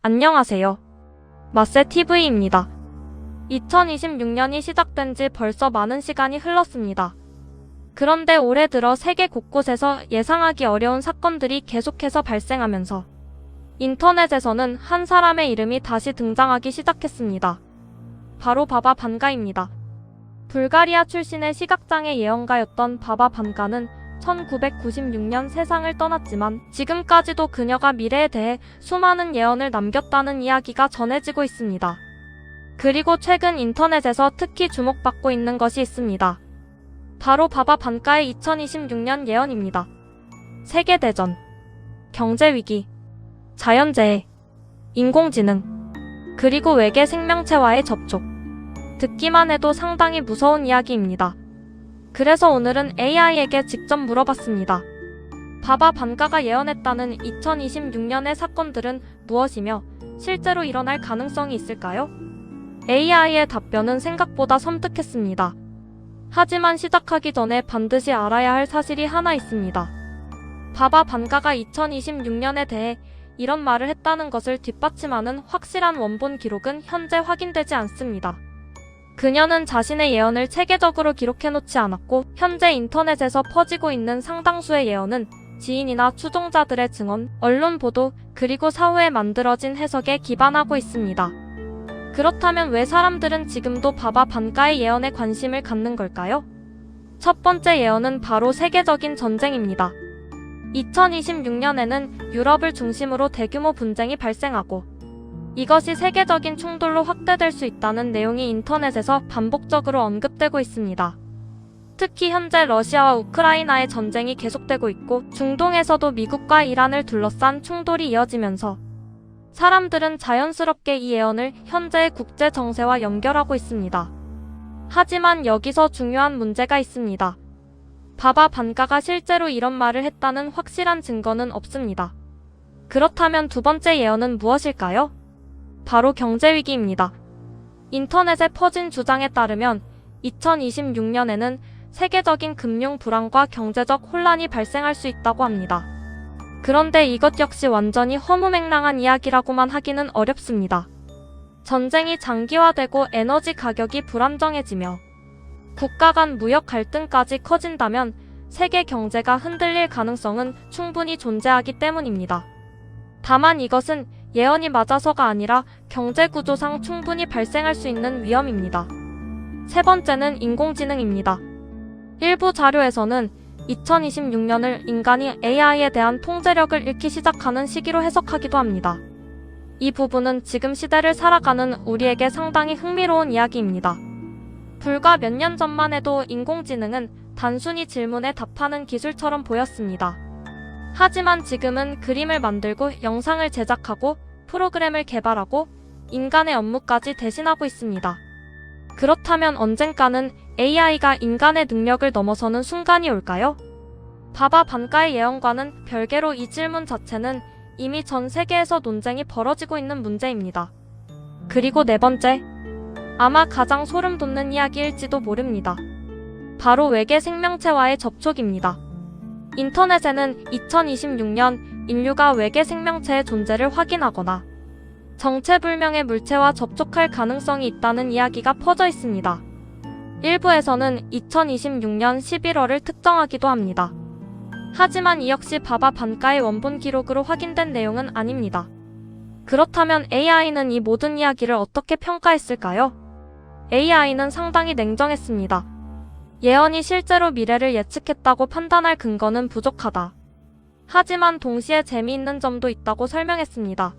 안녕하세요. 마세TV입니다. 2026년이 시작된 지 벌써 많은 시간이 흘렀습니다. 그런데 올해 들어 세계 곳곳에서 예상하기 어려운 사건들이 계속해서 발생하면서 인터넷에서는 한 사람의 이름이 다시 등장하기 시작했습니다. 바로 바바 반가입니다. 불가리아 출신의 시각장애 예언가였던 바바 반가는 1996년 세상을 떠났지만 지금까지도 그녀가 미래에 대해 수많은 예언을 남겼다는 이야기가 전해지고 있습니다. 그리고 최근 인터넷에서 특히 주목받고 있는 것이 있습니다. 바로 바바 반가의 2026년 예언입니다. 세계대전, 경제위기, 자연재해, 인공지능, 그리고 외계 생명체와의 접촉. 듣기만 해도 상당히 무서운 이야기입니다. 그래서 오늘은 AI에게 직접 물어봤습니다. 바바 반가가 예언했다는 2026년의 사건들은 무엇이며 실제로 일어날 가능성이 있을까요? AI의 답변은 생각보다 섬뜩했습니다. 하지만 시작하기 전에 반드시 알아야 할 사실이 하나 있습니다. 바바 반가가 2026년에 대해 이런 말을 했다는 것을 뒷받침하는 확실한 원본 기록은 현재 확인되지 않습니다. 그녀는 자신의 예언을 체계적으로 기록해놓지 않았고 현재 인터넷에서 퍼지고 있는 상당수의 예언은 지인이나 추종자들의 증언, 언론 보도, 그리고 사후에 만들어진 해석에 기반하고 있습니다. 그렇다면 왜 사람들은 지금도 바바 반가의 예언에 관심을 갖는 걸까요? 첫 번째 예언은 바로 세계적인 전쟁입니다. 2026년에는 유럽을 중심으로 대규모 분쟁이 발생하고 이것이 세계적인 충돌로 확대될 수 있다는 내용이 인터넷에서 반복적으로 언급되고 있습니다. 특히 현재 러시아와 우크라이나의 전쟁이 계속되고 있고 중동에서도 미국과 이란을 둘러싼 충돌이 이어지면서 사람들은 자연스럽게 이 예언을 현재의 국제 정세와 연결하고 있습니다. 하지만 여기서 중요한 문제가 있습니다. 바바 반가가 실제로 이런 말을 했다는 확실한 증거는 없습니다. 그렇다면 두 번째 예언은 무엇일까요? 바로 경제위기입니다. 인터넷에 퍼진 주장에 따르면 2026년에는 세계적인 금융 불안과 경제적 혼란이 발생할 수 있다고 합니다. 그런데 이것 역시 완전히 허무맹랑한 이야기라고만 하기는 어렵습니다. 전쟁이 장기화되고 에너지 가격이 불안정해지며 국가 간 무역 갈등까지 커진다면 세계 경제가 흔들릴 가능성은 충분히 존재하기 때문입니다. 다만 이것은 예언이 맞아서가 아니라 경제구조상 충분히 발생할 수 있는 위험입니다. 세 번째는 인공지능입니다. 일부 자료에서는 2026년을 인간이 AI에 대한 통제력을 잃기 시작하는 시기로 해석하기도 합니다. 이 부분은 지금 시대를 살아가는 우리에게 상당히 흥미로운 이야기입니다. 불과 몇 년 전만 해도 인공지능은 단순히 질문에 답하는 기술처럼 보였습니다. 하지만 지금은 그림을 만들고 영상을 제작하고 프로그램을 개발하고 인간의 업무까지 대신하고 있습니다. 그렇다면 언젠가는 AI가 인간의 능력을 넘어서는 순간이 올까요? 바바 반가의 예언과는 별개로 이 질문 자체는 이미 전 세계에서 논쟁이 벌어지고 있는 문제입니다. 그리고 네 번째, 아마 가장 소름 돋는 이야기일지도 모릅니다. 바로 외계 생명체와의 접촉입니다. 인터넷에는 2026년 인류가 외계 생명체의 존재를 확인하거나 정체불명의 물체와 접촉할 가능성이 있다는 이야기가 퍼져 있습니다. 일부에서는 2026년 11월을 특정하기도 합니다. 하지만 이 역시 바바 반가의 원본 기록으로 확인된 내용은 아닙니다. 그렇다면 AI는 이 모든 이야기를 어떻게 평가했을까요? AI는 상당히 냉정했습니다. 예언이 실제로 미래를 예측했다고 판단할 근거는 부족하다. 하지만 동시에 재미있는 점도 있다고 설명했습니다.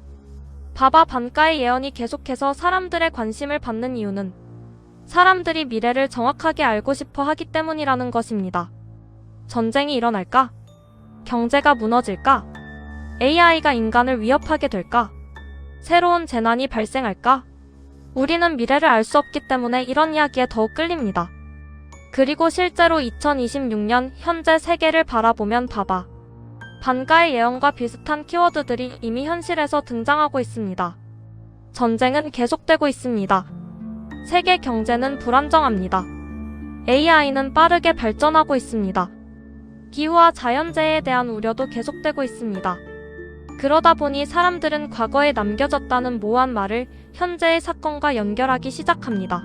바바 반가의 예언이 계속해서 사람들의 관심을 받는 이유는 사람들이 미래를 정확하게 알고 싶어 하기 때문이라는 것입니다. 전쟁이 일어날까? 경제가 무너질까? AI가 인간을 위협하게 될까? 새로운 재난이 발생할까? 우리는 미래를 알 수 없기 때문에 이런 이야기에 더욱 끌립니다. 그리고 실제로 2026년 현재 세계를 바라보면 바바 반가의 예언과 비슷한 키워드들이 이미 현실에서 등장하고 있습니다. 전쟁은 계속되고 있습니다. 세계 경제는 불안정합니다. AI는 빠르게 발전하고 있습니다. 기후와 자연재해에 대한 우려도 계속되고 있습니다. 그러다 보니 사람들은 과거에 남겨졌다는 모호한 말을 현재의 사건과 연결하기 시작합니다.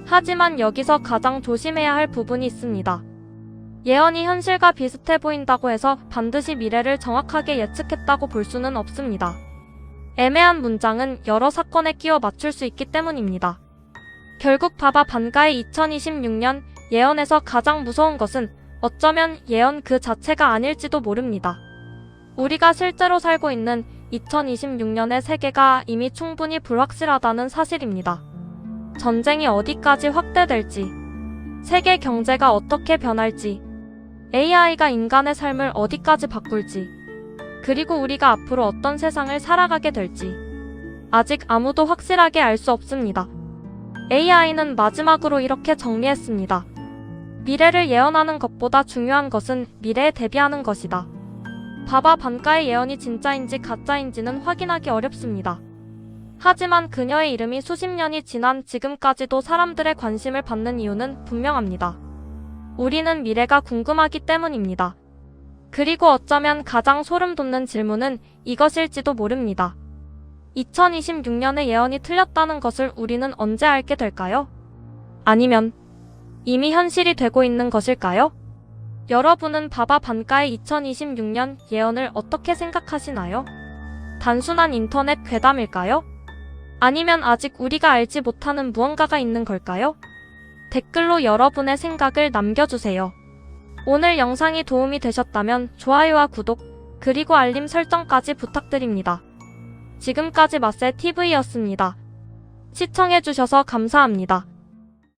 하지만 여기서 가장 조심해야 할 부분이 있습니다. 예언이 현실과 비슷해 보인다고 해서 반드시 미래를 정확하게 예측했다고 볼 수는 없습니다. 애매한 문장은 여러 사건에 끼워 맞출 수 있기 때문입니다. 결국 바바 반가의 2026년 예언에서 가장 무서운 것은 어쩌면 예언 그 자체가 아닐지도 모릅니다. 우리가 실제로 살고 있는 2026년의 세계가 이미 충분히 불확실하다는 사실입니다. 전쟁이 어디까지 확대될지, 세계 경제가 어떻게 변할지, AI가 인간의 삶을 어디까지 바꿀지, 그리고 우리가 앞으로 어떤 세상을 살아가게 될지 아직 아무도 확실하게 알 수 없습니다. AI는 마지막으로 이렇게 정리했습니다. 미래를 예언하는 것보다 중요한 것은 미래에 대비하는 것이다. 바바 반가의 예언이 진짜인지 가짜인지는 확인하기 어렵습니다. 하지만 그녀의 이름이 수십 년이 지난 지금까지도 사람들의 관심을 받는 이유는 분명합니다. 우리는 미래가 궁금하기 때문입니다. 그리고 어쩌면 가장 소름 돋는 질문은 이것일지도 모릅니다. 2026년의 예언이 틀렸다는 것을 우리는 언제 알게 될까요? 아니면 이미 현실이 되고 있는 것일까요? 여러분은 바바 반가의 2026년 예언을 어떻게 생각하시나요? 단순한 인터넷 괴담일까요? 아니면 아직 우리가 알지 못하는 무언가가 있는 걸까요? 댓글로 여러분의 생각을 남겨주세요. 오늘 영상이 도움이 되셨다면 좋아요와 구독, 그리고 알림 설정까지 부탁드립니다. 지금까지 마셀TV였습니다. 시청해주셔서 감사합니다.